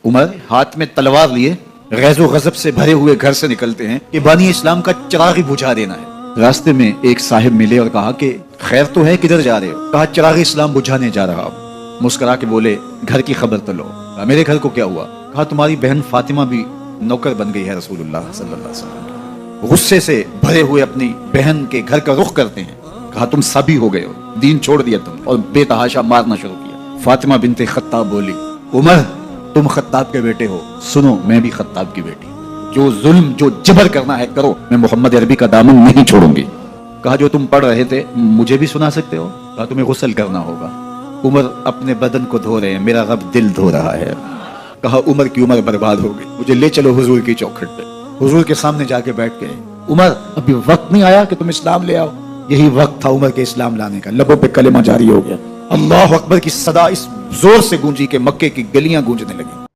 عمر ہاتھ میں تلوار لیے غیظ و غضب سے بھرے ہوئے گھر سے نکلتے ہیں کہ بانی اسلام کا چراغ بجھا دینا ہے۔ راستے میں ایک صاحب ملے اور کہا کہ خیر تو ہے، کدھر جا رہے ہو؟ کہا چراغ اسلام بجھانے جا رہا ہوں۔ مسکرا کے بولے گھر کی خبر تو لو۔ کہا میرے گھر کو کیا ہوا؟ کہا تمہاری بہن فاطمہ بھی نوکر بن گئی ہے رسول اللہ صلی اللہ علیہ وسلم۔ غصے سے بھرے ہوئے اپنی بہن کے گھر کا رخ کرتے ہیں۔ کہا تم سبھی ہو گئے ہو، دین چھوڑ دیا تم اور بے تحاشا مارنا شروع کیا۔ فاطمہ بنت خطاب بولی عمر تم خطاب کے بیٹے ہو، سنو میں بھی خطاب کی بیٹی، جو ظلم جو جبر کرنا ہے کرو، میں محمد عربی کا دامن نہیں چھوڑوں گی۔ کہا جو تم پڑھ رہے تھے مجھے بھی سنا سکتے ہو؟ کہا تمہیں غسل کرنا ہوگا۔ عمر اپنے بدن کو دھو رہے ہیں، میرا رب دل دھو رہا ہے۔ کہا عمر کی عمر برباد ہو گئی، مجھے لے چلو حضور کی چوکھٹ پہ۔ حضور کے سامنے جا کے بیٹھ گئے۔ عمر ابھی وقت نہیں آیا کہ تم اسلام لے آؤ؟ یہی وقت تھا عمر کے اسلام لانے کا۔ لبوں پہ کلمہ جاری ہو گیا، اللہ اکبر کی صدا اس زور سے گونجی کہ مکے کی گلیاں گونجنے لگی۔